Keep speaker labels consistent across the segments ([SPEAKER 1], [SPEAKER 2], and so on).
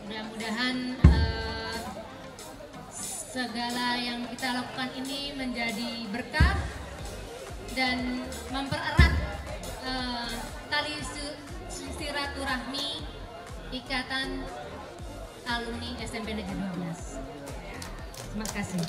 [SPEAKER 1] Mudah-mudahan segala yang kita lakukan ini menjadi berkah dan mempererat tali silaturahmi ikatan alumni SMP Negeri 12. Terima kasih.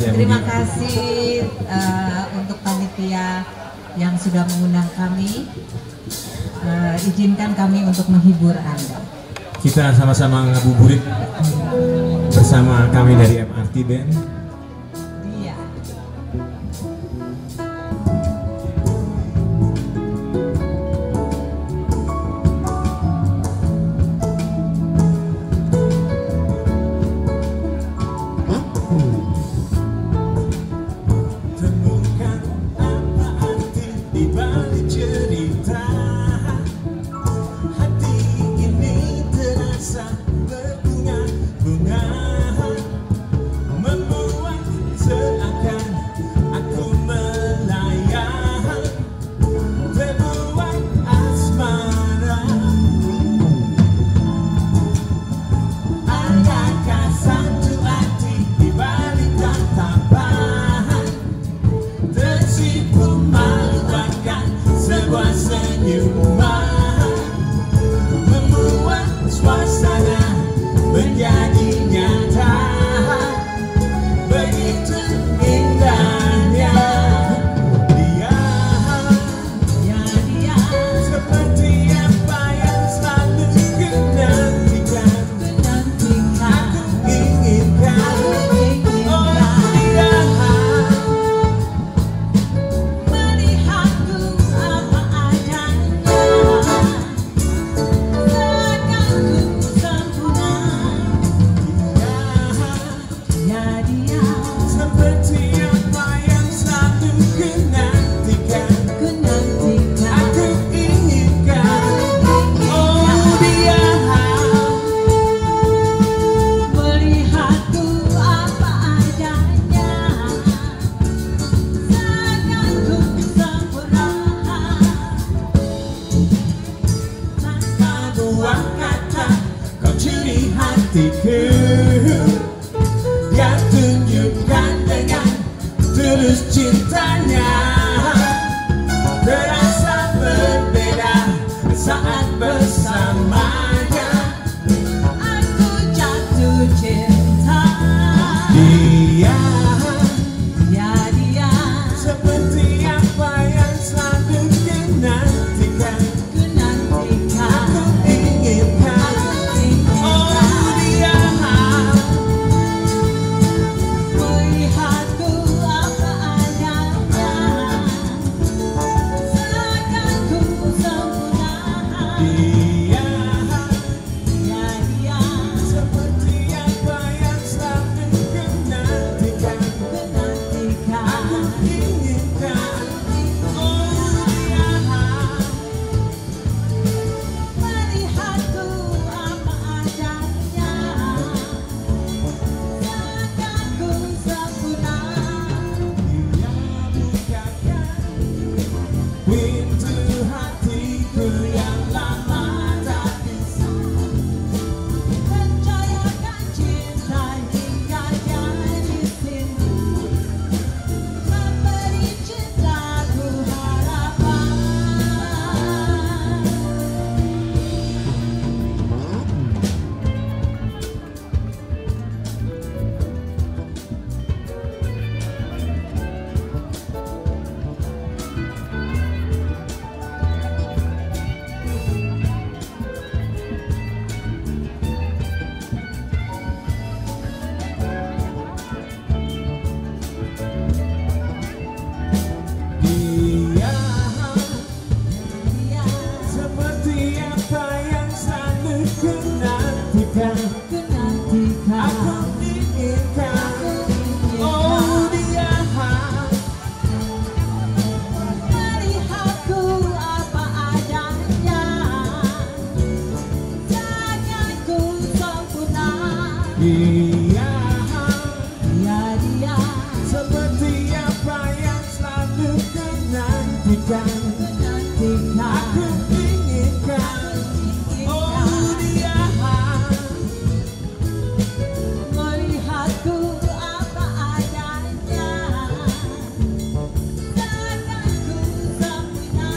[SPEAKER 2] Terima kasih untuk panitia yang sudah mengundang kami. Izinkan kami untuk menghibur Anda.
[SPEAKER 3] Kita sama-sama ngabuburit bersama kami dari MRT Band.
[SPEAKER 2] Iya. dia
[SPEAKER 3] seperti apa yang selalu kunantikan. Aku inginkan, oh dia
[SPEAKER 2] melihatku apa adanya, seakan ku sempurna tanpa
[SPEAKER 3] buang kata, kau curi hatiku. Dia tunjukkan dengan tulus cintanya, terasa berbeda saat bersamanya.
[SPEAKER 2] aku jatuh cinta.
[SPEAKER 3] Dia
[SPEAKER 2] Dia
[SPEAKER 3] seperti apa yang selalu kunantikan.
[SPEAKER 2] ku nantikan.
[SPEAKER 3] Aku inginkan, oh dia
[SPEAKER 2] Melihatku apa adanya, seakan ku sempurna.
[SPEAKER 3] dia
[SPEAKER 2] Dia
[SPEAKER 3] seperti apa yang selalu kunantikan.
[SPEAKER 2] ku nantikan.
[SPEAKER 3] Aku inginkan, oh dia
[SPEAKER 2] Melihatku apa adanya, seakan ku sempurna.
[SPEAKER 3] dia bukakan pintu hatiku yang lama tak bisa.
[SPEAKER 2] Percayakan cinta hingga jadi sini, memberi cintaku harapan.
[SPEAKER 3] Dia
[SPEAKER 2] Dia
[SPEAKER 3] seperti apa yang selalu kunantikan.
[SPEAKER 2] ku nantikan.
[SPEAKER 3] Aku inginkan, oh dia
[SPEAKER 2] Melihatku apa adanya, seakan ku sempurna.
[SPEAKER 3] dia
[SPEAKER 2] Dia
[SPEAKER 3] seperti apa yang selalu kunantikan.
[SPEAKER 2] nantikan.
[SPEAKER 3] Aku inginkan, oh dia
[SPEAKER 2] Melihatku apa adanya, seakan ku sempurna.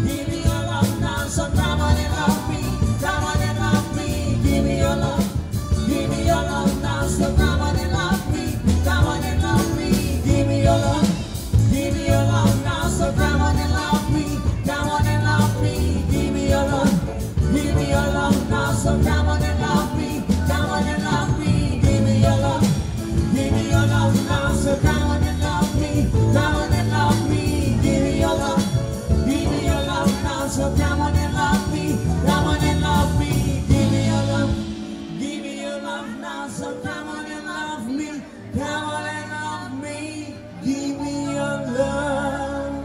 [SPEAKER 3] give me your love now, so come on and love me, come on and love me, give me your love now, so come on and love me, come on and love me, give me your love now, so come on and love me, come on and love me, give me your love now, so come on and love me, come on and love me, give me your love now, so come on and love me, come on and love me, give me your love now, so come on and love me, come on and love me, give me your love now, so come on and love me, come on and love me, give me your love.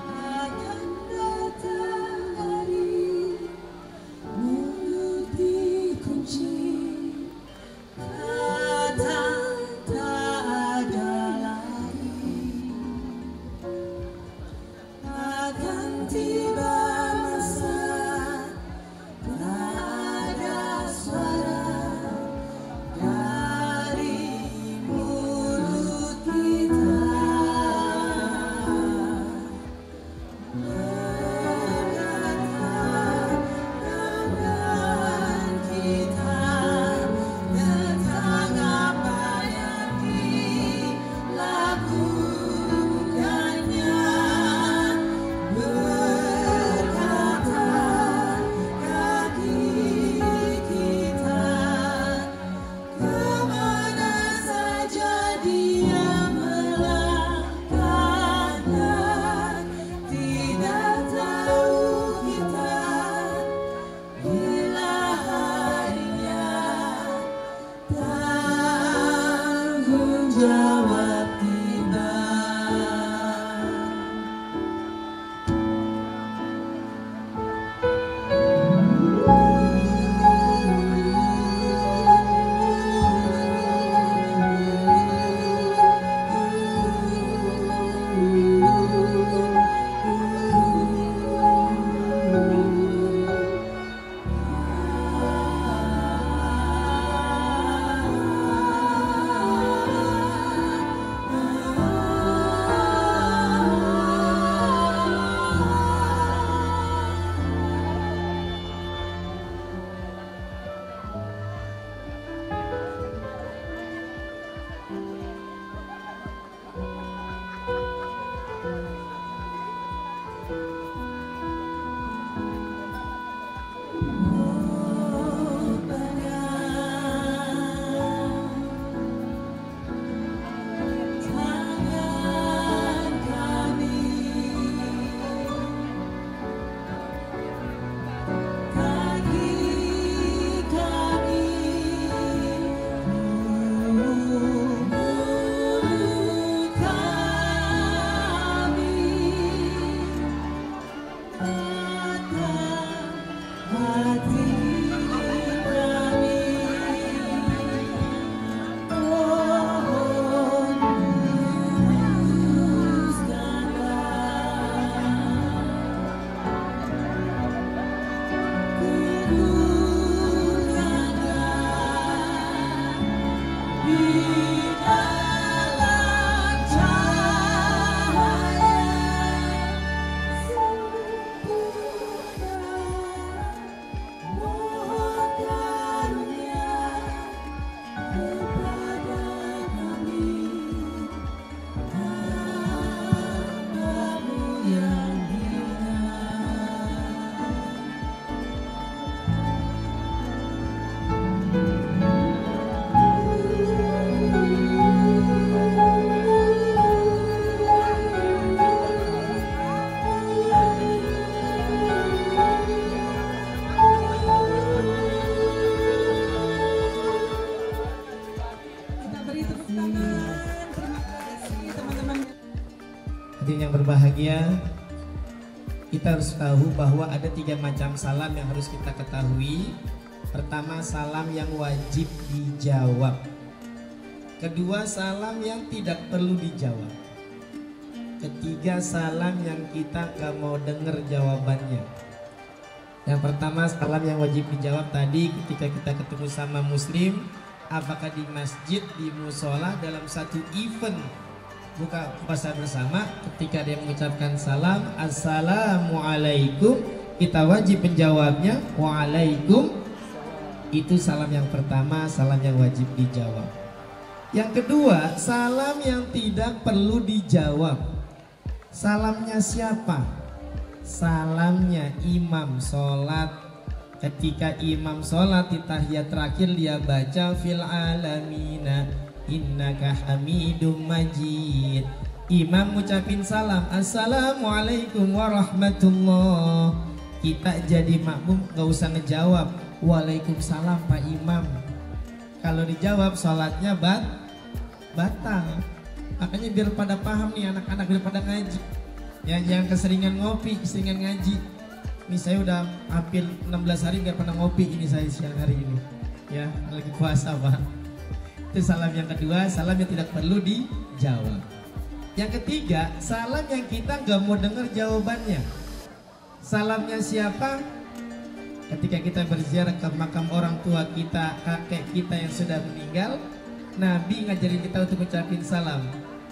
[SPEAKER 2] Akan datang hari mulut dikunci, kata tak ada lagi. Akan tiba
[SPEAKER 4] hadirin yang berbahagia, kita harus tahu bahwa ada 3 macam salam yang harus kita ketahui. Pertama, salam yang wajib dijawab. Kedua, salam yang tidak perlu dijawab. Ketiga, salam yang kita gak mau dengar jawabannya. Yang pertama, salam yang wajib dijawab tadi ketika kita ketemu sama muslim, apakah di masjid, di musola, dalam satu event buka puasa bersama, ketika dia mengucapkan salam, assalamualaikum, kita wajib menjawabnya waalaikum. Itu salam yang pertama, salam yang wajib dijawab. Yang kedua, salam yang tidak perlu dijawab. Salamnya siapa? Salamnya imam sholat. Ketika imam sholat di tahiyat terakhir dia baca fil alamina innaka hamidum majid. Imam ngucapin salam, assalamualaikum warahmatullah. Kita jadi makmum gak usah ngejawab waalaikumsalam Pak Imam. Kalau dijawab sholatnya batal. Makanya biar pada paham nih anak-anak, biar pada ngaji ya, jangan keseringan ngopi, keseringan ngaji. Ini saya udah hampir 16 hari gak pernah ngopi ini saya siang hari ini ya, lagi puasa Pak. Itu salam yang kedua, salam yang tidak perlu dijawab. Yang ketiga, salam yang kita gak mau dengar jawabannya. Salamnya siapa? Ketika kita berziarah ke makam orang tua kita, kakek kita yang sudah meninggal, Nabi ngajarin kita untuk ucapin salam.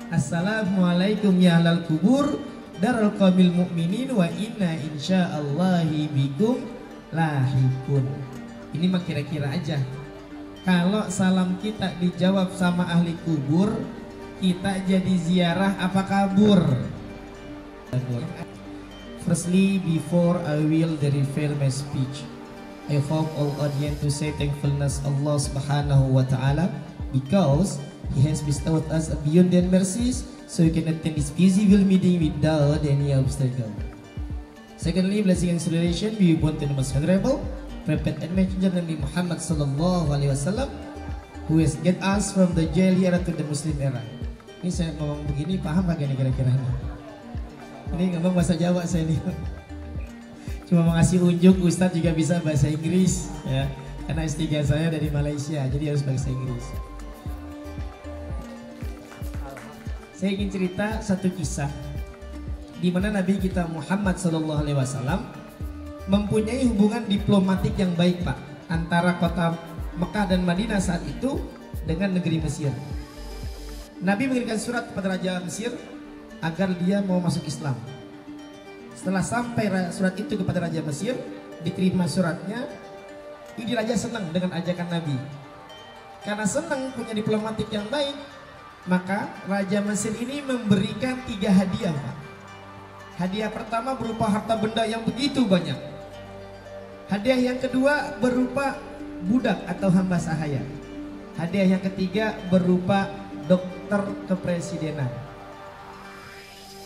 [SPEAKER 4] Assalamualaikum ya ahlal kubur darul qaumil mu'minin wa inna insyaallahi bikum lahikun. Ini mah kira-kira aja. Kalau salam kita dijawab sama ahli kubur, kita jadi ziarah apa kabur? Firstly, before I will deliver my speech, I hope all audience to say thankfulness Allah Subhanahu wa Ta'ala because He has bestowed us a beyond their mercies, so we can attend this visible meeting without any obstacle. Secondly, blessing and salutation be upon the most honorable Prophet and Messenger Nabi Muhammad Sallallahu Alaihi Wasallam, who has get us from the jahiliyah era to the Muslim era. Ini saya ngomong begini, paham gak ini kira-kira? Ini ngomong bahasa Jawa saya nih. Cuma mau ngasih unjuk, Ustadz juga bisa bahasa Inggris ya. Karena S3 saya dari Malaysia, jadi harus bahasa Inggris. Saya ingin cerita satu kisah di mana Nabi kita Muhammad SAW mempunyai hubungan diplomatik yang baik Pak, antara kota Mekah dan Madinah saat itu dengan negeri Mesir. Nabi mengirimkan surat kepada Raja Mesir agar dia mau masuk Islam. Setelah sampai surat itu kepada Raja Mesir, diterima suratnya, ini Raja senang dengan ajakan Nabi. Karena senang punya diplomatik yang baik, maka Raja Mesir ini memberikan 3 hadiah Pak. Hadiah pertama berupa harta benda yang begitu banyak. Hadiah yang kedua berupa budak atau hamba sahaya. Hadiah yang ketiga berupa dokter kepresidenan.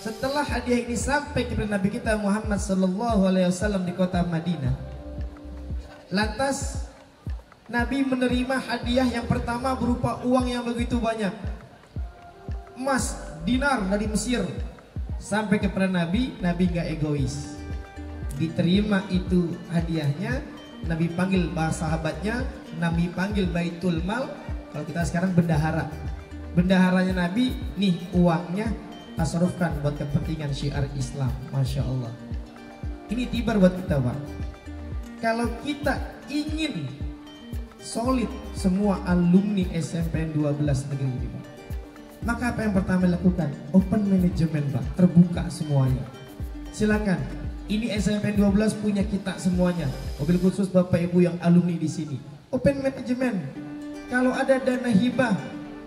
[SPEAKER 4] Setelah hadiah ini sampai kepada Nabi kita Muhammad SAW di kota Madinah, lantas Nabi menerima hadiah yang pertama berupa uang yang begitu banyak, emas, dinar dari Mesir. Sampai kepada Nabi, Nabi gak egois. Diterima itu hadiahnya, Nabi panggil sahabatnya, Nabi panggil Baitul Mal. Kalau kita sekarang bendahara. Bendaharanya Nabi, nih uangnya tasarufkan buat kepentingan syiar Islam. Masya Allah. Ini tibar buat kita Pak. Kalau kita ingin solid semua alumni SMPN 12 negeri ini Pak, maka apa yang pertama dilakukan? Open management Pak, terbuka semuanya. Silakan. Ini SMPN 12 punya kita semuanya. Mobil khusus Bapak Ibu yang alumni di sini. Open management. Kalau ada dana hibah,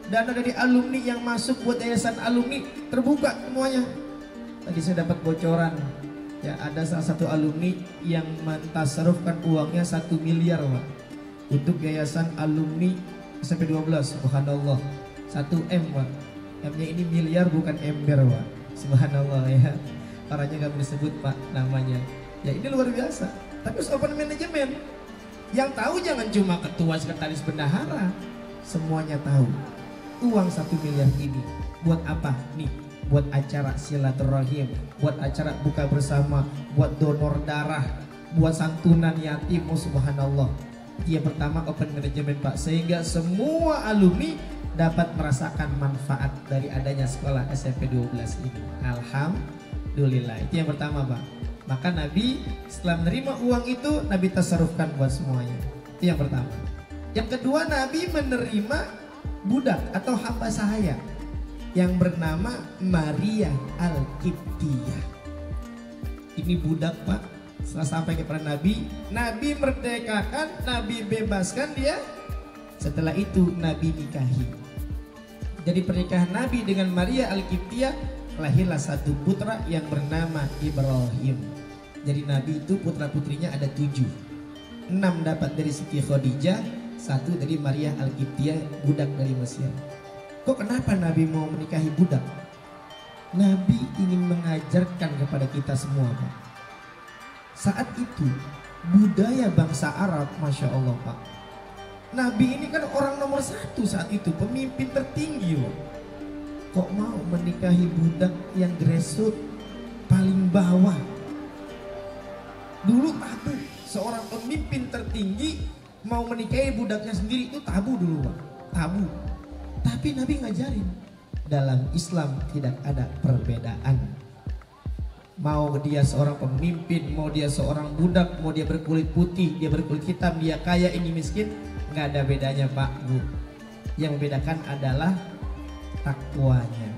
[SPEAKER 4] dana dari alumni yang masuk buat yayasan alumni, terbuka semuanya. Tadi saya dapat bocoran. Ya, ada salah satu alumni yang mentasarufkan uangnya 1 miliar Pak, untuk yayasan alumni SMP 12. Subhanallah. 1 M Pak. M-nya ini miliar bukan ember Pak. Subhanallah ya. Orangnya gak boleh disebut Pak namanya. Ya ini luar biasa. Tapi open manajemen. Yang tahu jangan cuma ketua sekretaris bendahara. Semuanya tahu. Uang 1 miliar ini buat apa? Nih, buat acara silaturahim, buat acara buka bersama, buat donor darah, buat santunan yatim. Subhanallah. Itu yang pertama, open management Pak, sehingga semua alumni dapat merasakan manfaat dari adanya sekolah SMP 12 ini. Alhamdulillah. Itu yang pertama Pak. Maka Nabi setelah menerima uang itu, Nabi tasarufkan buat semuanya. Itu yang pertama. Yang kedua, Nabi menerima budak atau hamba sahaya yang bernama Maria Al-Qibtiyah. Ini budak Pak, setelah sampai kepada Nabi, Nabi merdekakan, Nabi bebaskan dia. Setelah itu Nabi nikahi. Jadi pernikahan Nabi dengan Maria Al-Qibtiyah, lahirlah satu putra yang bernama Ibrahim. Jadi Nabi itu putra putrinya ada 7. 6 dapat dari Siti Khadijah, 1 dari Maria Al-Qibtiyah, budak dari Mesir. Kok kenapa Nabi mau menikahi budak? Nabi ingin mengajarkan kepada kita semua Pak. Saat itu budaya bangsa Arab, Masya Allah Pak, Nabi ini kan orang nomor 1 saat itu, pemimpin tertinggi Pak. Kok mau menikahi budak yang grassroots, paling bawah? Dulu tabu, seorang pemimpin tertinggi mau menikahi budaknya sendiri itu tabu dulu Pak, tabu. Tapi Nabi ngajarin, dalam Islam tidak ada perbedaan. Mau dia seorang pemimpin, mau dia seorang budak, mau dia berkulit putih, dia berkulit hitam, dia kaya, ini miskin, nggak ada bedanya Pak Bu. Yang membedakan adalah takwanya.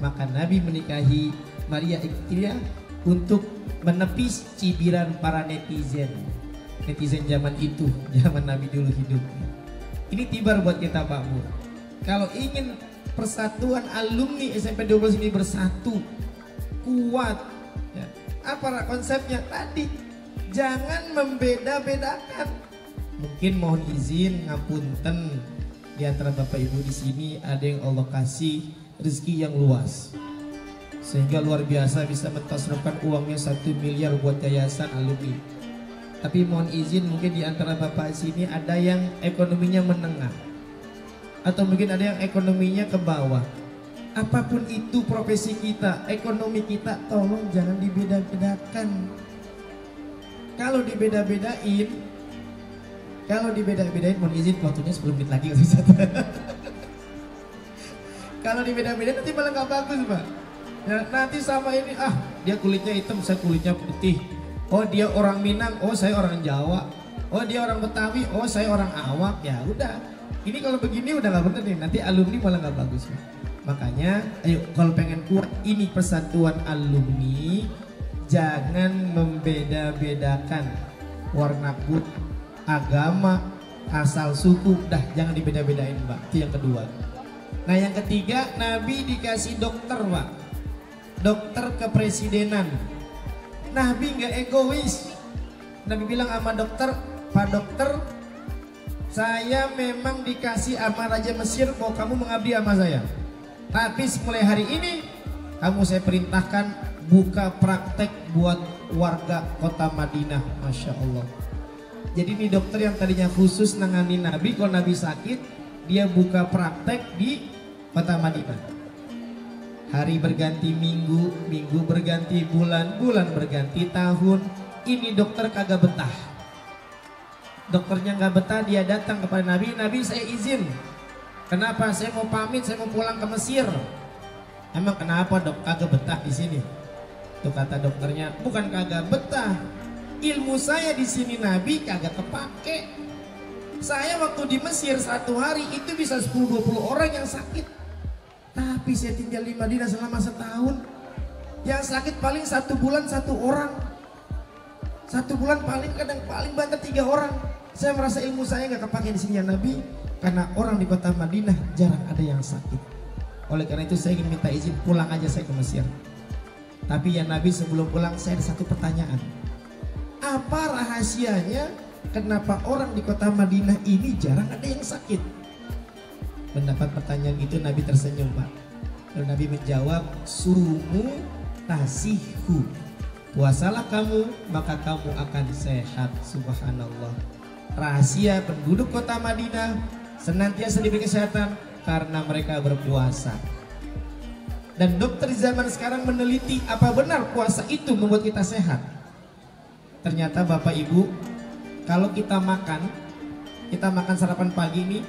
[SPEAKER 4] Maka Nabi menikahi Maria Al-Qibtiyah untuk menepis cibiran para netizen zaman itu, zaman Nabi dulu hidup. Ini tibar buat kita Pak Bu. Kalau ingin persatuan alumni SMP 12 ini bersatu, kuat ya. Apa konsepnya tadi? Jangan membeda-bedakan. Mungkin mohon izin ngapunten, di antara Bapak Ibu di sini ada yang Allah kasih rezeki yang luas, sehingga luar biasa bisa mentasrifkan uangnya 1 miliar buat yayasan alumni. Tapi mohon izin, mungkin di antara Bapak sini ada yang ekonominya menengah, atau mungkin ada yang ekonominya ke bawah. Apapun itu profesi kita, ekonomi kita, tolong jangan dibeda-bedakan. Kalau dibeda-bedain, mohon izin waktunya 10 menit lagi Ustaz. Kalau dibeda-bedain nanti malah nggak bagus Pak. Ya, nanti sama ini, dia kulitnya hitam, saya kulitnya putih. Oh dia orang Minang, oh saya orang Jawa. Oh dia orang Betawi, oh saya orang Awak. Ya udah, ini kalau begini udah nggak bener nih, nanti alumni malah nggak bagus. Makanya ayo kalau pengen kuat ini persatuan alumni, jangan membeda-bedakan warna kulit, agama, asal suku, jangan dibeda-bedain Mbak. Itu yang kedua. Nah yang ketiga, Nabi dikasih dokter Pak, dokter kepresidenan. Nabi nggak egois. Nabi bilang sama dokter, Pak dokter, saya memang dikasih sama Raja Mesir, mau kamu mengabdi sama saya. Tapi mulai hari ini, kamu saya perintahkan buka praktek buat warga kota Madinah. Masya Allah. Jadi ini dokter yang tadinya khusus nangani Nabi, kalau Nabi sakit, dia buka praktek di kota Madinah. Hari berganti minggu, minggu berganti bulan, bulan berganti tahun. Ini dokter kagak betah. Dokternya nggak betah, dia datang kepada Nabi. Nabi saya izin. Kenapa? Saya mau pamit, saya mau pulang ke Mesir. Emang kenapa dok? Kagak betah di sini. Tuh kata dokternya, bukan kagak betah. Ilmu saya di sini Nabi kagak kepake. Saya waktu di Mesir 1 hari itu bisa 10-20 orang yang sakit. Tapi saya tinggal di Madinah selama 1 tahun. Yang sakit paling 1 bulan 1 orang. 1 bulan paling banyak 3 orang. Saya merasa ilmu saya nggak kepake di sini ya Nabi, karena orang di kota Madinah jarang ada yang sakit. Oleh karena itu saya ingin minta izin pulang aja saya ke Mesir. Tapi ya Nabi, sebelum pulang saya ada 1 pertanyaan. Apa rahasianya kenapa orang di kota Madinah ini jarang ada yang sakit? Mendapat pertanyaan itu Nabi tersenyum Pak. Lalu Nabi menjawab, surumu tasihu, puasalah kamu maka kamu akan sehat. Subhanallah. Rahasia penduduk kota Madinah senantiasa diberi kesehatan karena mereka berpuasa. Dan dokter zaman sekarang meneliti apa benar puasa itu membuat kita sehat. Ternyata Bapak Ibu, kalau kita makan sarapan pagi ini,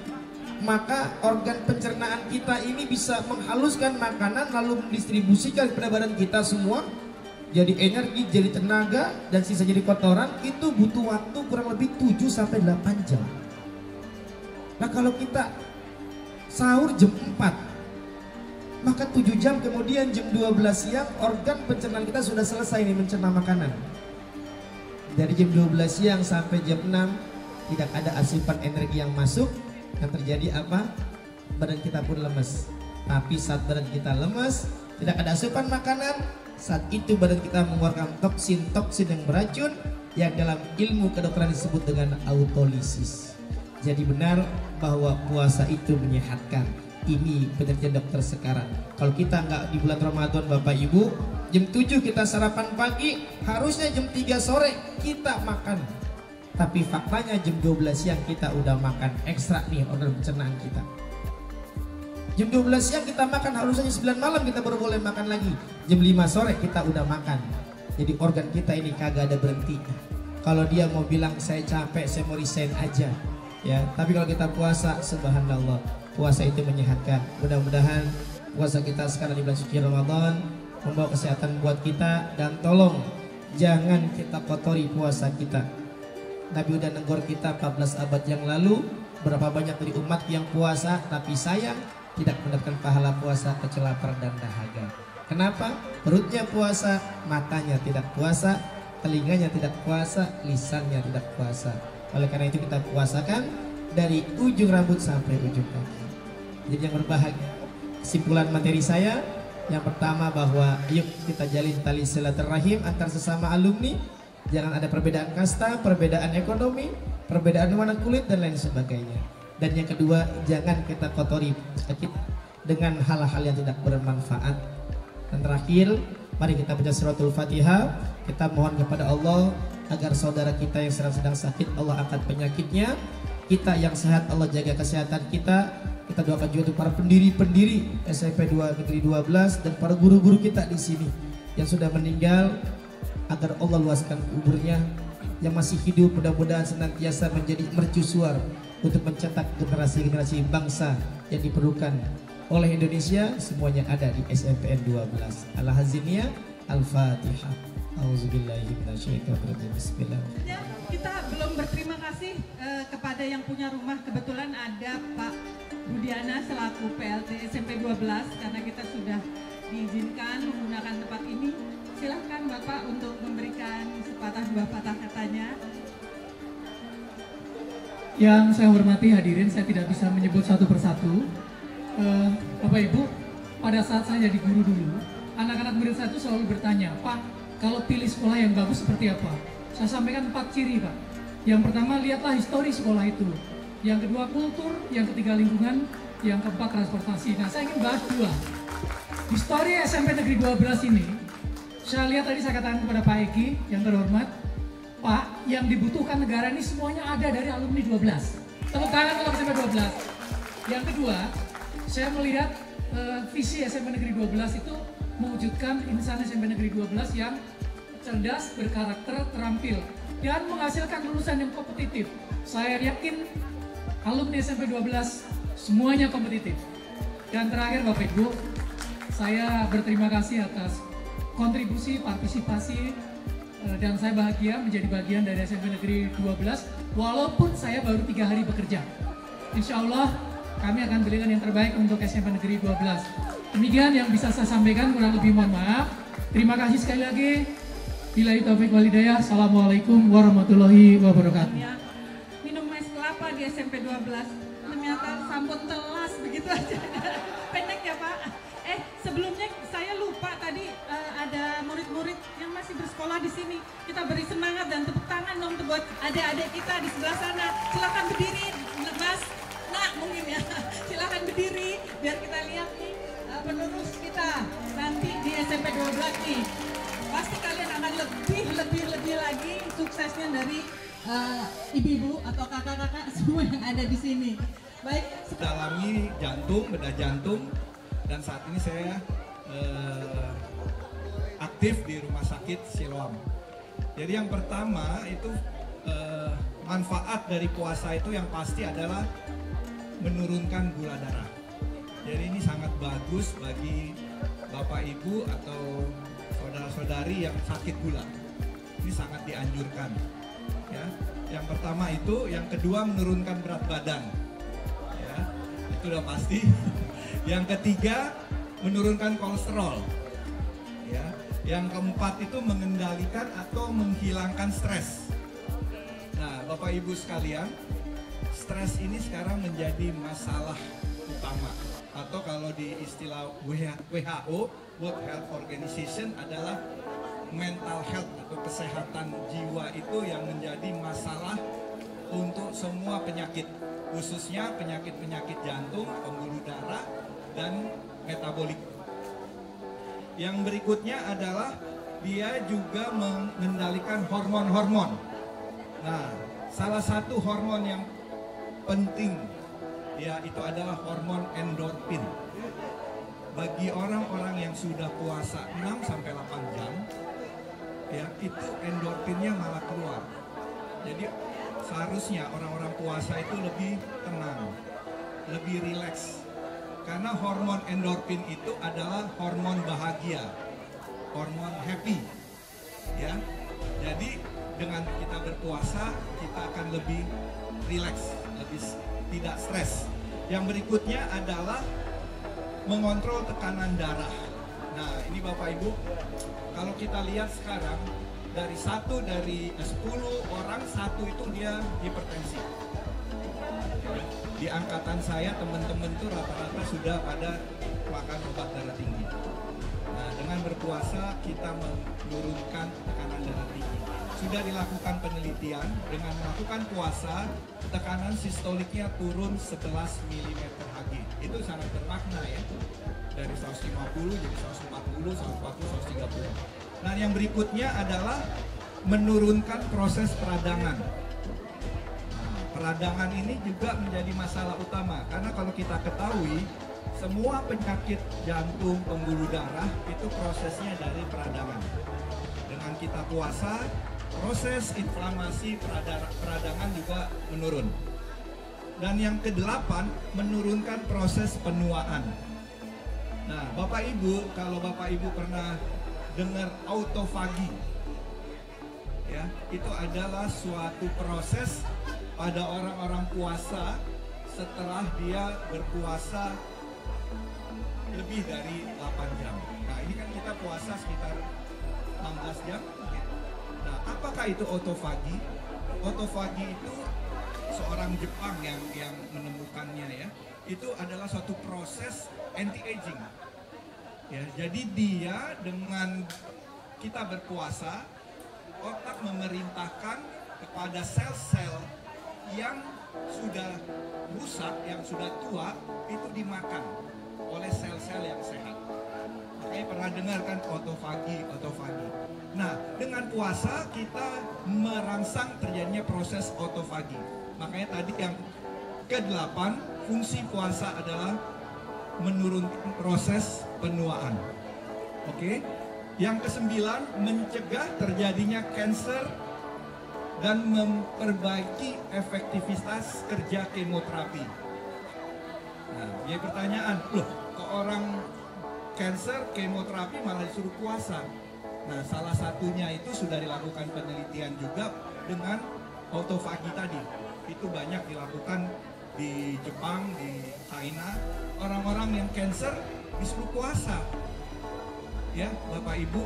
[SPEAKER 4] maka organ pencernaan kita ini bisa menghaluskan makanan lalu mendistribusikan kepada badan kita semua. Jadi energi, jadi tenaga, dan sisa jadi kotoran. Itu butuh waktu kurang lebih 7-8 jam. Nah kalau kita sahur jam 4, maka 7 jam kemudian jam 12 siang organ pencernaan kita sudah selesai nih mencerna makanan. Dari jam 12 siang sampai jam 6 tidak ada asupan energi yang masuk. Yang terjadi apa? Badan kita pun lemes. Tapi saat badan kita lemes, tidak ada asupan makanan, saat itu badan kita mengeluarkan toksin-toksin yang beracun yang dalam ilmu kedokteran disebut dengan autolisis. Jadi benar bahwa puasa itu menyehatkan. Ini penelitian dokter sekarang. Kalau kita nggak di bulan Ramadan Bapak Ibu, jam 7 kita sarapan pagi, harusnya jam 3 sore kita makan. Tapi faktanya jam 12 siang kita udah makan ekstra nih organ pencernaan kita. Jam 12 siang kita makan, harusnya jam 9 malam kita baru boleh makan lagi. Jam 5 sore kita udah makan. Jadi organ kita ini kagak ada berhenti. Kalau dia mau bilang saya capek, saya mau resign aja. Ya, tapi kalau kita puasa, subhanallah, puasa itu menyehatkan. Mudah-mudahan puasa kita sekarang di bulan suci Ramadan membawa kesehatan buat kita, dan tolong jangan kita kotori puasa kita. Nabi udah negor kita 14 abad yang lalu, berapa banyak dari umat yang puasa tapi sayang tidak mendapatkan pahala puasa kecuali lapar dan dahaga. Kenapa? Perutnya puasa, matanya tidak puasa, telinganya tidak puasa, lisannya tidak puasa. Oleh karena itu kita puasakan dari ujung rambut sampai ujung kaki. Jadi yang berbahagia, kesimpulan materi saya yang pertama bahwa yuk kita jalin tali silaturahim antar sesama alumni. Jangan ada perbedaan kasta, perbedaan ekonomi, perbedaan warna kulit dan lain sebagainya. Dan yang kedua, jangan kita kotori kita dengan hal-hal yang tidak bermanfaat. Dan terakhir, mari kita baca suratul Fatihah. Kita mohon kepada Allah agar saudara kita yang sedang sakit Allah angkat penyakitnya. Kita yang sehat Allah jaga kesehatan kita. Kita doakan juga untuk para pendiri-pendiri SMP 2 Negeri 12 dan para guru-guru kita di sini yang sudah meninggal, agar Allah luaskan kuburnya. Yang masih hidup mudah-mudahan senantiasa menjadi mercusuar untuk mencetak generasi-generasi bangsa yang diperlukan oleh Indonesia. Semuanya ada di SMPN 12. Al-Haziniyah, Al-Fatihah. Auzubillahiminasyaitonirrajim. Bismillah.
[SPEAKER 5] Ya, kita belum berterima kasih kepada yang punya rumah. Kebetulan ada Pak Budiana selaku PLT SMP 12 karena kita sudah diizinkan menggunakan tempat ini. Silahkan Bapak untuk memberikan sepatah dua patah katanya.
[SPEAKER 6] Yang saya hormati hadirin, saya tidak bisa menyebut satu persatu. Bapak Ibu, pada saat saya jadi guru dulu, anak-anak murid saya itu selalu bertanya, Pak, kalau pilih sekolah yang bagus seperti apa? Saya sampaikan 4 ciri, Pak. Yang pertama, lihatlah histori sekolah itu. Yang kedua, kultur. Yang ketiga, lingkungan. Yang keempat, transportasi. Nah, saya ingin bahas 2. Histori SMP Negeri 12 ini, saya lihat tadi saya katakan kepada Pak Eki yang terhormat, Pak, yang dibutuhkan negara ini semuanya ada dari alumni 12. Tepuk tangan untuk SMP 12. Yang kedua, saya melihat visi SMP Negeri 12 itu mewujudkan insan SMP Negeri 12 yang cerdas, berkarakter, terampil, dan menghasilkan lulusan yang kompetitif. Saya yakin alumni SMP 12 semuanya kompetitif. Dan terakhir Bapak Ibu, saya berterima kasih atas kontribusi, partisipasi, dan saya bahagia menjadi bagian dari SMP Negeri 12 walaupun saya baru 3 hari bekerja. Insya Allah kami akan berikan yang terbaik untuk SMP Negeri 12. Demikian yang bisa saya sampaikan, kurang lebih mohon maaf. Terima kasih sekali lagi. Billahi taufiq wal hidayah. Assalamualaikum warahmatullahi wabarakatuh.
[SPEAKER 5] Ya, minum es kelapa di SMP 12. Ternyata sampun telas begitu aja. Pendek ya Pak. Sebelumnya saya lupa tadi ada murid-murid yang masih bersekolah di sini. Kita beri semangat dan tepuk tangan dong buat adik-adik kita di sebelah sana. Silakan berdiri, Mas. Nah, mungkin ya. Silakan berdiri biar kita lihat nih penerus kita nanti di SMP 12 nih. Pasti kalian akan lebih lagi suksesnya dari ibu-ibu atau kakak-kakak semua yang ada di sini. Baik,
[SPEAKER 7] dalami jantung, bedah jantung, dan saat ini saya aktif di Rumah Sakit Siloam. Jadi yang pertama itu manfaat dari puasa itu yang pasti adalah menurunkan gula darah. Jadi ini sangat bagus bagi Bapak Ibu atau saudara-saudari yang sakit gula. Ini sangat dianjurkan. Ya. Yang pertama itu, yang kedua menurunkan berat badan. Ya, itu udah pasti. Yang ketiga menurunkan kolesterol. Ya. Yang keempat itu mengendalikan atau menghilangkan stres. Nah, Bapak Ibu sekalian, stres ini sekarang menjadi masalah utama, atau kalau di istilah WHO, World Health Organization, adalah mental health atau kesehatan jiwa itu yang menjadi masalah untuk semua penyakit, khususnya penyakit-penyakit jantung, pembuluh darah, dan metabolik. Yang berikutnya adalah dia juga mengendalikan hormon-hormon. Nah, salah satu hormon yang penting ya itu adalah hormon endorfin. Bagi orang-orang yang sudah puasa 6-8 jam, ya itu endorfinnya malah keluar. Jadi seharusnya orang-orang puasa itu lebih tenang, lebih rileks. Karena hormon endorfin itu adalah hormon bahagia, hormon happy. Ya. Jadi dengan kita berpuasa, kita akan lebih rileks, lebih tidak stres. Yang berikutnya adalah mengontrol tekanan darah. Nah, ini Bapak Ibu, kalau kita lihat sekarang dari 10 orang, 1 itu dia hipertensi. Di angkatan saya teman-teman tuh rata-rata sudah pada makan obat darah tinggi. Nah, dengan berpuasa kita menurunkan tekanan darah tinggi. Sudah dilakukan penelitian, dengan melakukan puasa tekanan sistoliknya turun 11 mm Hg. Itu sangat bermakna ya. Dari 150 jadi 140, 140, 130. Nah, yang berikutnya adalah menurunkan proses peradangan. Nah, peradangan ini juga menjadi masalah utama karena kalau kita ketahui semua penyakit jantung, pembuluh darah itu prosesnya dari peradangan. Dengan kita puasa, proses inflamasi peradangan juga menurun. Dan yang ke-8, menurunkan proses penuaan. Nah, Bapak Ibu, kalau Bapak Ibu pernah dengar autofagi, ya, itu adalah suatu proses pada orang-orang puasa setelah dia berpuasa lebih dari 8 jam. Nah, ini kan kita puasa sekitar 16 jam. Nah, apakah itu autofagi? Autofagi itu seorang Jepang yang menemukannya ya. Itu adalah suatu proses anti-aging. Ya, jadi dia dengan kita berpuasa, otak memerintahkan kepada sel-sel yang sudah rusak, yang sudah tua, itu dimakan oleh sel-sel yang sehat. Makanya pernah dengar kan autofagi. Nah, dengan puasa kita merangsang terjadinya proses autofagi. Makanya tadi yang ke-8, fungsi puasa adalah menurunkan proses penuaan. Oke. Yang ke-9, mencegah terjadinya kanker dan memperbaiki efektivitas kerja kemoterapi. Nah, jadi pertanyaan, loh, kok orang kanker kemoterapi malah disuruh puasa? Nah, salah satunya itu sudah dilakukan penelitian juga dengan autofagi tadi. Itu banyak dilakukan di Jepang, di China. Orang-orang yang kanker disuruh puasa. Ya, Bapak Ibu.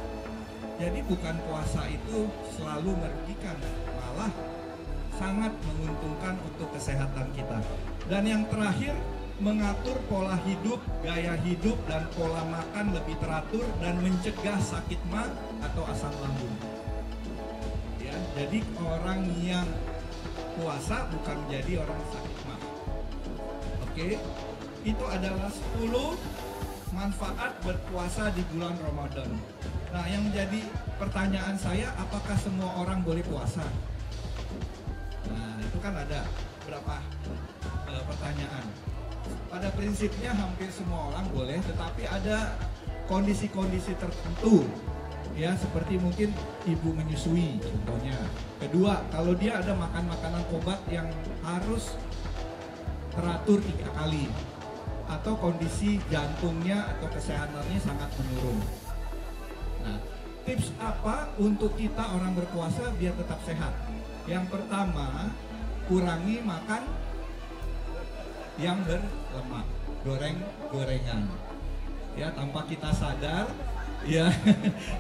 [SPEAKER 7] Jadi bukan puasa itu selalu merugikan, malah sangat menguntungkan untuk kesehatan kita. Dan yang terakhir, mengatur pola hidup, gaya hidup, dan pola makan lebih teratur dan mencegah sakit ma atau asam lambung. Ya, jadi orang yang puasa bukan menjadi orang sakit ma. Oke, itu adalah 10 manfaat berpuasa di bulan Ramadan. Nah, yang menjadi pertanyaan saya, apakah semua orang boleh puasa? Nah, itu kan ada berapa pertanyaan. Pada prinsipnya hampir semua orang boleh, tetapi ada kondisi-kondisi tertentu, ya seperti mungkin ibu menyusui contohnya. Kedua, kalau dia ada makan makanan obat yang harus teratur 3 kali, atau kondisi jantungnya atau kesehatannya sangat menurun. Nah, tips apa untuk kita orang berpuasa biar tetap sehat? Yang pertama, kurangi makan yang berlemak, goreng-gorengan. Ya, tanpa kita sadar, ya,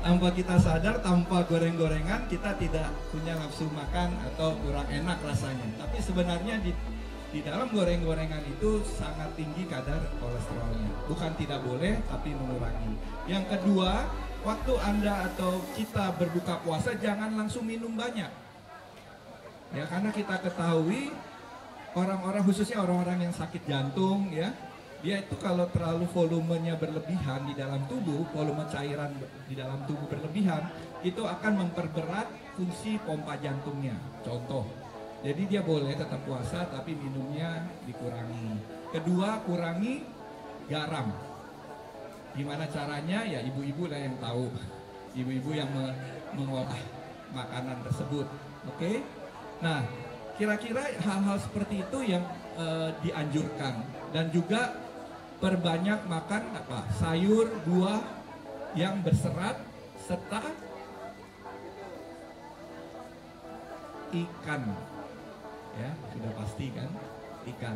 [SPEAKER 7] tanpa kita sadar, tanpa goreng-gorengan kita tidak punya nafsu makan atau kurang enak rasanya. Tapi sebenarnya di dalam goreng-gorengan itu sangat tinggi kadar kolesterolnya. Bukan tidak boleh, tapi mengurangi. Yang kedua, waktu Anda atau kita berbuka puasa jangan langsung minum banyak. Ya, karena kita ketahui orang-orang, khususnya orang-orang yang sakit jantung, ya, dia itu kalau terlalu volumenya berlebihan di dalam tubuh, volume cairan di dalam tubuh berlebihan, itu akan memperberat fungsi pompa jantungnya. Contoh, jadi dia boleh tetap puasa tapi minumnya dikurangi. Kedua, kurangi garam. Gimana caranya? Ya ibu-ibu lah yang tahu. Ibu-ibu yang mengolah makanan tersebut. Oke? Nah, kira-kira hal-hal seperti itu yang dianjurkan. Dan juga perbanyak makan apa? Sayur, buah yang berserat serta ikan. Ya, sudah pasti kan? Ikan.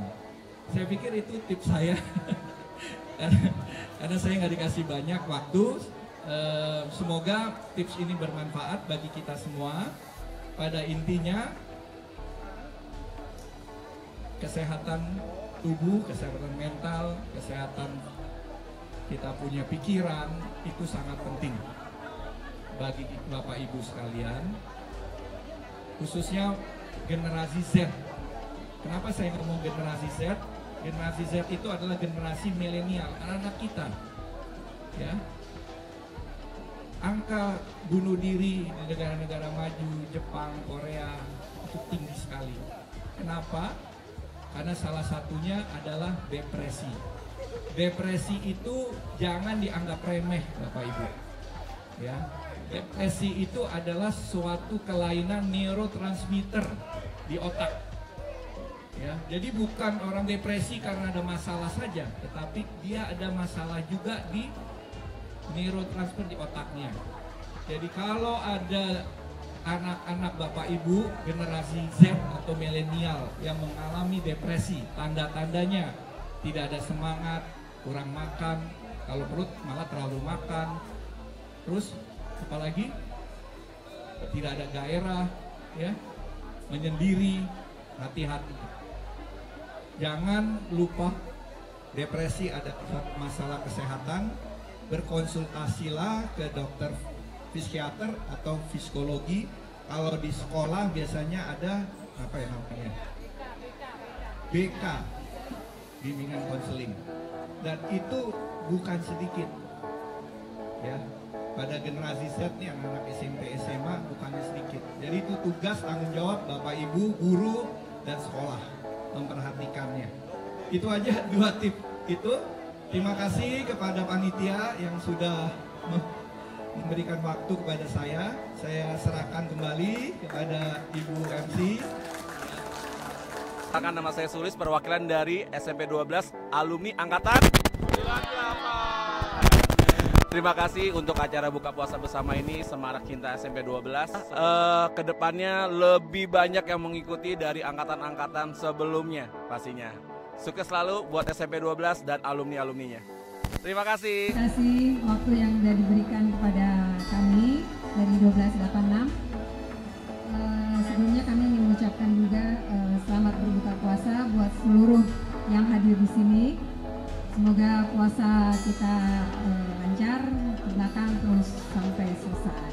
[SPEAKER 7] Saya pikir itu tips saya. Karena saya nggak dikasih banyak waktu. Semoga tips ini bermanfaat bagi kita semua. Pada intinya, kesehatan tubuh, kesehatan mental, kesehatan kita punya pikiran itu sangat penting bagi Bapak Ibu sekalian, khususnya generasi Z. Kenapa saya ngomong generasi Z? Generasi Z itu adalah generasi milenial, anak-anak kita. Ya. Angka bunuh diri di negara-negara maju, Jepang, Korea itu tinggi sekali. Kenapa? Karena salah satunya adalah depresi. Depresi itu jangan dianggap remeh, Bapak Ibu. Ya, depresi itu adalah suatu kelainan neurotransmitter di otak. Ya, jadi bukan orang depresi karena ada masalah saja, tetapi dia ada masalah juga di neurotransmitter di otaknya. Jadi kalau ada anak-anak Bapak Ibu generasi Z atau milenial yang mengalami depresi, tanda-tandanya tidak ada semangat, kurang makan, kalau perut malah terlalu makan, terus apalagi tidak ada gairah, ya, menyendiri, hati-hati. Jangan lupa depresi ada masalah kesehatan, berkonsultasilah ke dokter psikiater atau psikologi. Kalau di sekolah biasanya ada apa ya namanya? BK, bimbingan konseling. Dan itu bukan sedikit. Ya. Pada generasi Z nih anak-anak SMP SMA bukannya sedikit. Jadi itu tugas tanggung jawab Bapak Ibu, guru dan sekolah memperhatikannya. Itu aja 2 tip itu. Terima kasih kepada panitia yang sudah memberikan waktu kepada saya. Saya serahkan kembali kepada Ibu MC.
[SPEAKER 8] Akan nama saya Sulis, perwakilan dari SMP 12 alumni angkatan 98. Terima kasih untuk acara buka puasa bersama ini, Semarak Cinta SMP 12. Kedepannya lebih banyak yang mengikuti dari angkatan-angkatan sebelumnya pastinya. Sukses selalu buat SMP 12 dan alumni-alumninya. Terima kasih.
[SPEAKER 9] Terima kasih waktu yang sudah diberikan kepada kami dari 1286. Sebelumnya kami ingin mengucapkan juga selamat berbuka puasa buat seluruh yang hadir di sini. Semoga puasa kita lancar, ke belakang terus sampai selesai.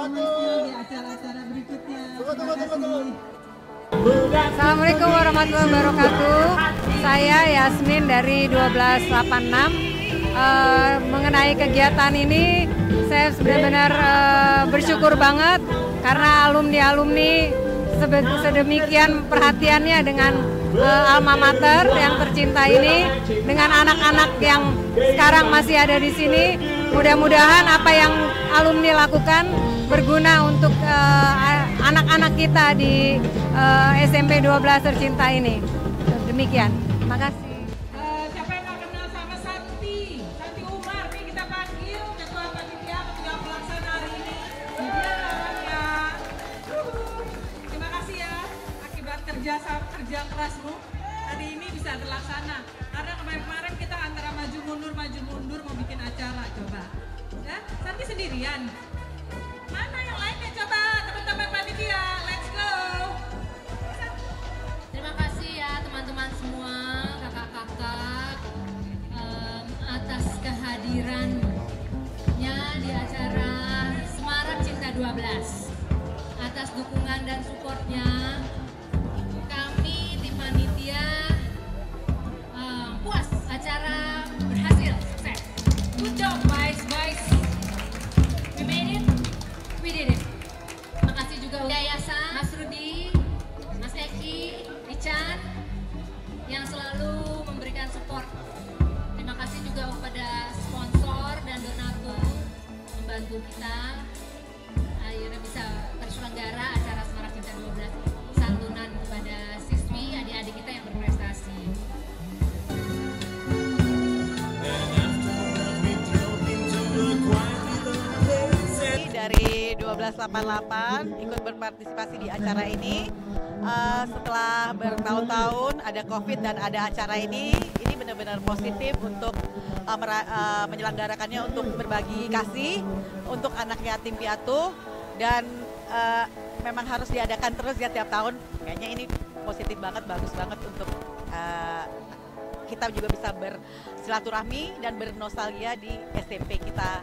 [SPEAKER 2] tampil di acara-acara berikutnya. Terima kasih.
[SPEAKER 9] Assalamualaikum warahmatullahi wabarakatuh. Saya Yasmin dari 1286. Mengenai kegiatan ini, saya benar-benar bersyukur banget karena alumni-alumni sedemikian perhatiannya dengan alma mater yang tercinta ini, dengan anak-anak yang sekarang masih ada di sini. Mudah-mudahan apa yang alumni lakukan berguna untuk anak-anak kita di SMP 12 tercinta ini. Demikian, terima kasih.
[SPEAKER 5] Siapa yang nggak kenal sama Santi? Santi Umar, nih kita panggil Ketua Panitia, Ketua Pelaksana hari ini. Dia orangnya. Terima kasih ya, akibat kerja kerasmu, hari ini bisa terlaksana. Karena kemarin kita antara maju mundur mau bikin acara, coba. Ya, Santi sendirian. Mana yang lainnya coba, teman-teman panitia, let's go.
[SPEAKER 1] Terima kasih ya teman-teman semua, kakak-kakak, atas kehadirannya di acara Semarak Cinta 12. Atas dukungan dan supportnya, kami tim panitia puas, acara berhasil, sukses. Good job guys. We made it, we did it. Terima kasih juga Yayasan, Mas Rudi, Mas Eki, Ican yang selalu memberikan support. Terima kasih juga kepada sponsor dan donatur membantu kita akhirnya bisa terselenggara acara Semarak Cinta 12, santunan kepada siswi adik-adik kita yang berprestasi.
[SPEAKER 10] Dari 1288 ikut berpartisipasi di acara ini. Setelah bertahun-tahun ada COVID dan ada acara ini benar-benar positif untuk menyelenggarakannya untuk berbagi kasih untuk anak yatim piatu, dan memang harus diadakan terus ya tiap tahun. Kayaknya ini positif banget, bagus banget untuk kita juga bisa bersilaturahmi dan bernostalgia di SMP kita.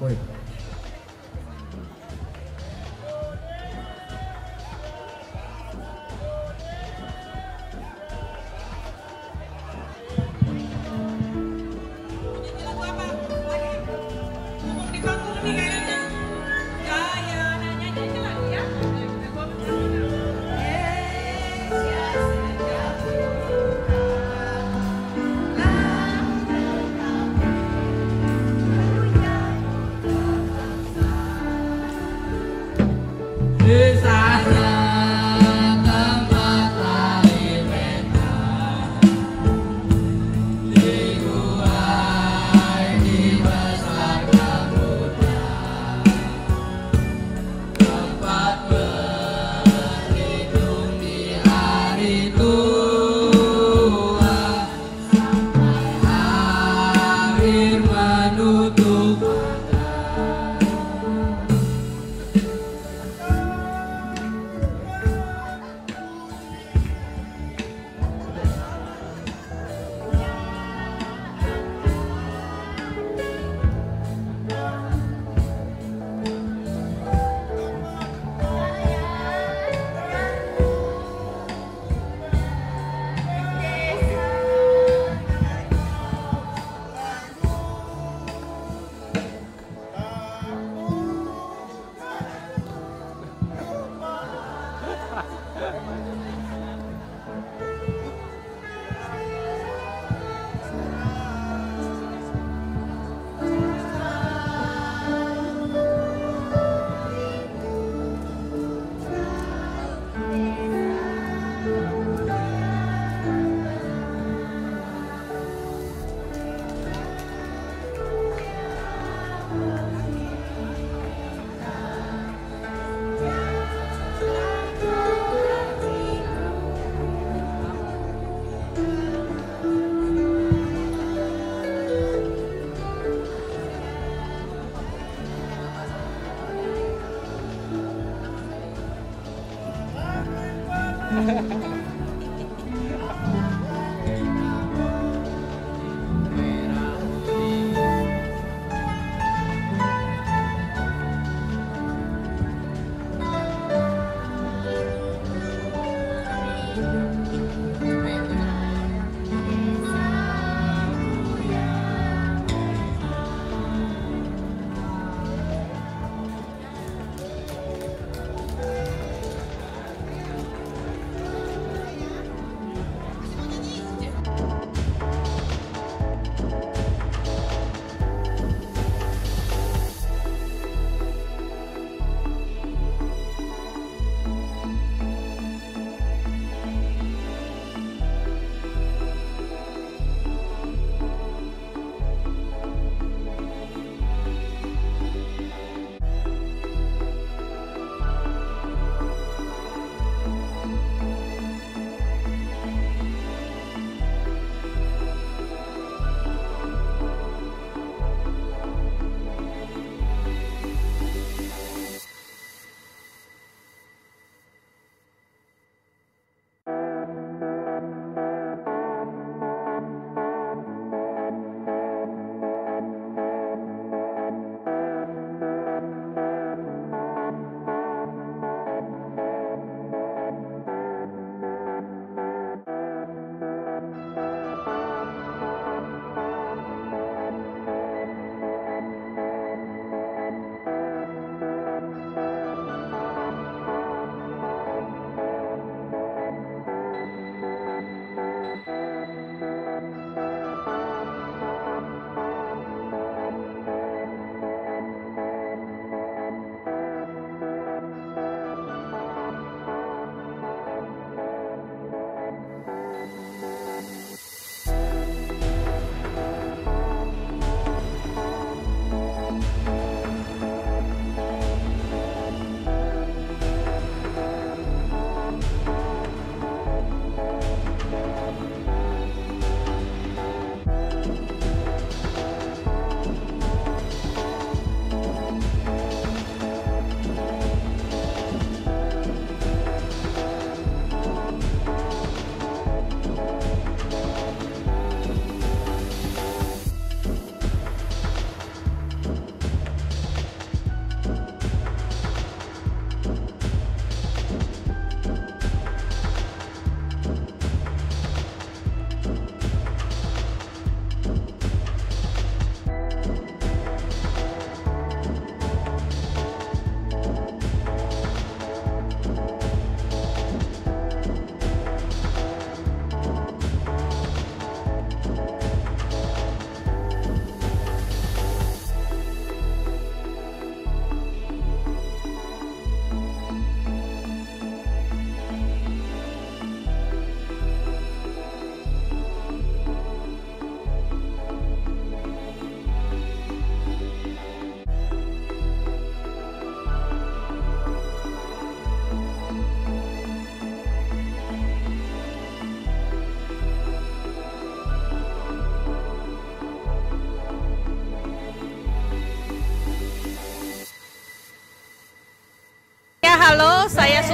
[SPEAKER 4] Woi.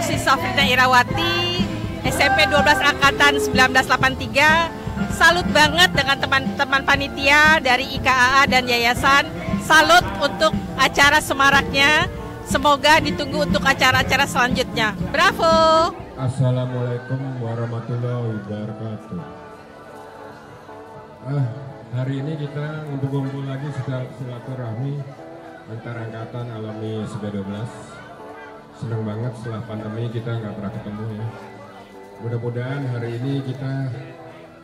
[SPEAKER 11] Susi Sofrina Irawati, SMP 12 Angkatan 1983. Salut banget dengan teman-teman panitia dari IKAA dan Yayasan. Salut untuk acara semaraknya. Semoga ditunggu untuk acara-acara selanjutnya. Bravo!
[SPEAKER 12] Assalamualaikum warahmatullahi wabarakatuh. Hari ini kita ngumpul-ngumpul lagi silaturahmi antar angkatan alumni SMP 12. Senang banget setelah pandemi kita nggak pernah ketemu ya. Mudah-mudahan hari ini kita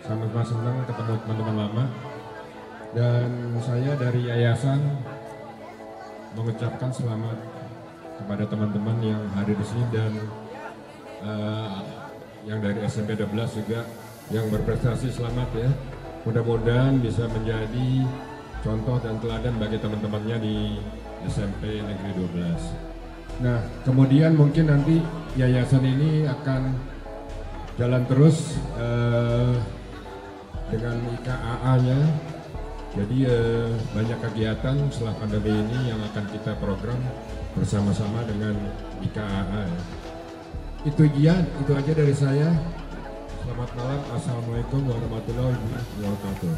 [SPEAKER 12] sama-sama senang ketemu teman-teman lama. Dan saya dari yayasan mengucapkan selamat kepada teman-teman yang hadir di sini dan yang dari SMP 12 juga yang berprestasi, selamat ya. Mudah-mudahan bisa menjadi contoh dan teladan bagi teman-temannya di SMP Negeri 12. Nah, kemudian mungkin nanti yayasan ini akan jalan terus dengan IKAA-nya. Jadi banyak kegiatan setelah pandemi ini yang akan kita program bersama-sama dengan IKAA. Itu aja dari saya. Selamat malam. Assalamualaikum warahmatullahi wabarakatuh.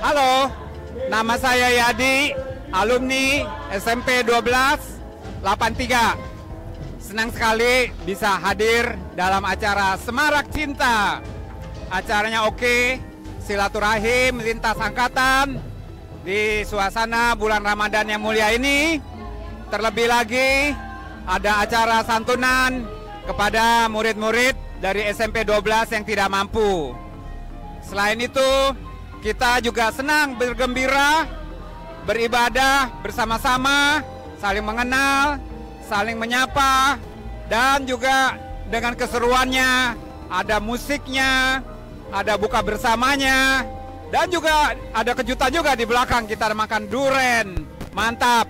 [SPEAKER 13] Halo, nama saya Yadi, alumni SMP 12 83. Senang sekali bisa hadir dalam acara Semarak Cinta. Acaranya oke, silaturahim lintas angkatan di suasana bulan Ramadan yang mulia ini. Terlebih lagi ada acara santunan kepada murid-murid dari SMP 12 yang tidak mampu. Selain itu, kita juga senang bergembira, beribadah bersama-sama, saling mengenal, saling menyapa, dan juga dengan keseruannya, ada musiknya, ada buka bersamanya, dan juga ada kejutan juga di belakang, kita makan duren, mantap.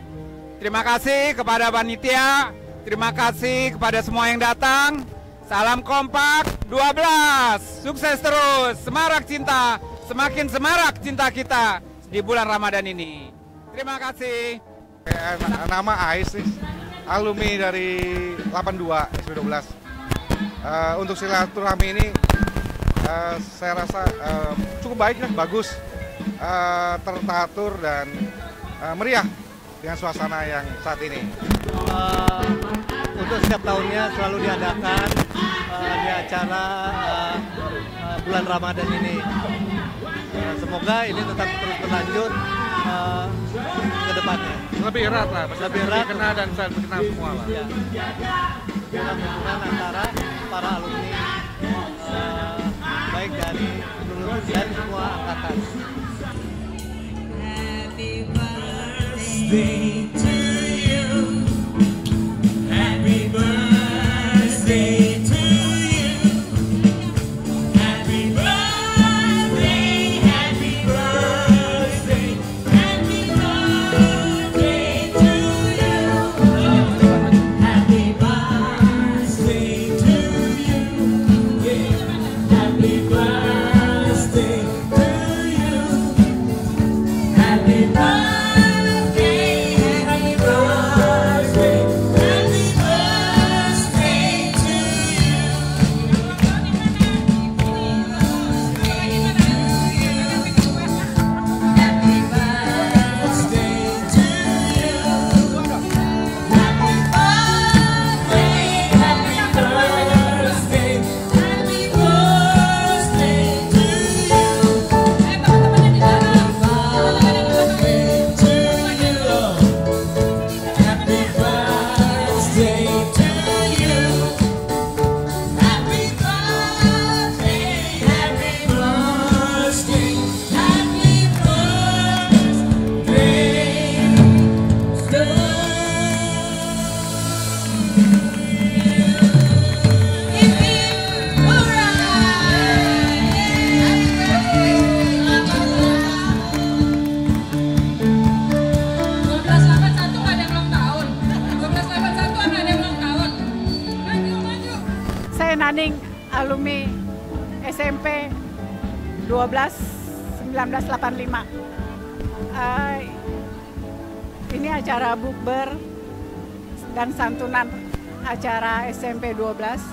[SPEAKER 13] Terima kasih kepada panitia Terima kasih kepada semua yang datang. Salam kompak 12. Sukses terus. Semarak cinta. Semakin semarak cinta kita di bulan Ramadan ini. Terima kasih.
[SPEAKER 14] Nama Ais nih, alumni dari 82 SP12. Untuk silaturahmi ini saya rasa cukup baik lah, bagus, terteratur dan meriah dengan suasana yang saat ini.
[SPEAKER 15] Untuk setiap tahunnya selalu diadakan di acara bulan Ramadan ini. Semoga ini tetap terus berlanjut ke depannya.
[SPEAKER 14] Lebih erat lah, lebih kenal dan saling kenal semua lah.
[SPEAKER 15] Ya. Hubungan antara para alumni baik dari semua angkatan.
[SPEAKER 3] Happy birthday to you. Happy birthday to you. Happy birthday, happy birthday, happy birthday to you. Happy birthday to you. Yeah. Happy birthday to you. Happy birthday.
[SPEAKER 11] Naning, alumni SMP 12 1985. Ini acara bukber dan santunan acara SMP 12.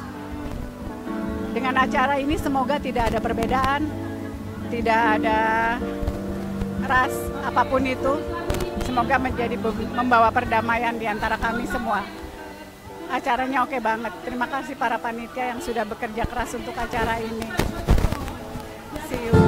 [SPEAKER 11] Dengan acara ini semoga tidak ada perbedaan, tidak ada ras apapun itu. Semoga membawa perdamaian di antara kami semua. Acaranya oke banget. Terima kasih para panitia yang sudah bekerja keras untuk acara ini. See you.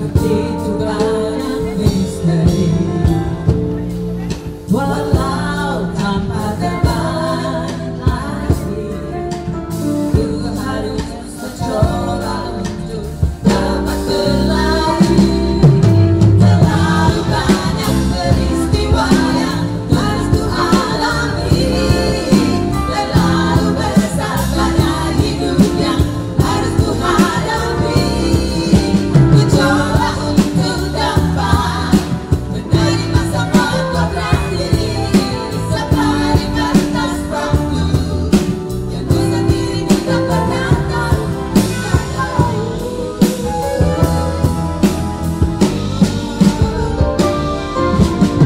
[SPEAKER 3] begitu banyak misteri. Walau tanpa teman lagi, ku harus mencoba untuk dapat berlari. Terlalu banyak peristiwa yang harus ku alami, terlalu besar banyak hidup yang harus ku hadapi. Ku coba untuk dapat menerima semua kodrat ini, seperti kertas bambu yang ku sendiri tak pernah tahu.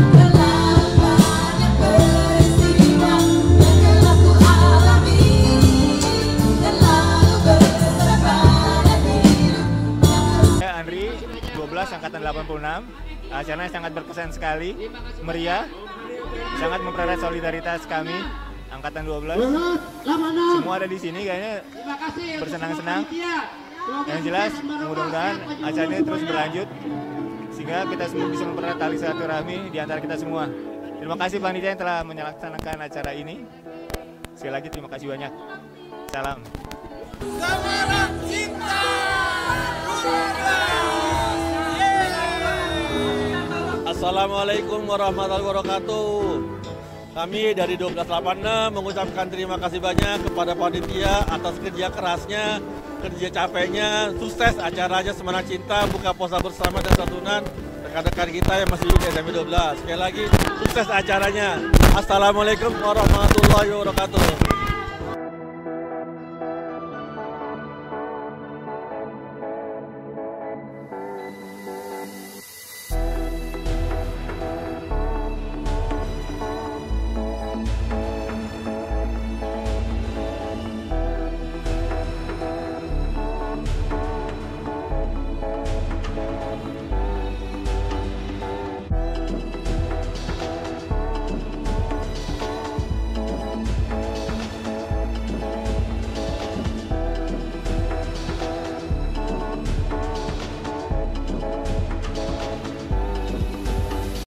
[SPEAKER 3] Terlalu banyak peristiwa yang telah ku alami, terlalu besar banyak hidup.
[SPEAKER 16] Saya Andri, 12 angkatan 86. Acaranya sangat berkesan sekali, meriah, sangat mempererat solidaritas kami angkatan 12. Semua ada di sini kayaknya bersenang-senang. Yang jelas, mudah-mudahan acara ini terus berlanjut sehingga kita semua bisa mempererat tali silaturahmi di antara kita semua. Terima kasih panitia yang telah melaksanakan acara ini. Sekali lagi terima kasih banyak. Salam.
[SPEAKER 3] Semarang Cinta.
[SPEAKER 8] Assalamualaikum warahmatullahi wabarakatuh. Kami dari 1286 mengucapkan terima kasih banyak kepada panitia atas kerja kerasnya, kerja capeknya, sukses acaranya Semarang Cinta, buka puasa bersama dan santunan rekan-rekan kita yang masih hidup di SMP 12. Sekali lagi sukses acaranya. Assalamualaikum warahmatullahi wabarakatuh.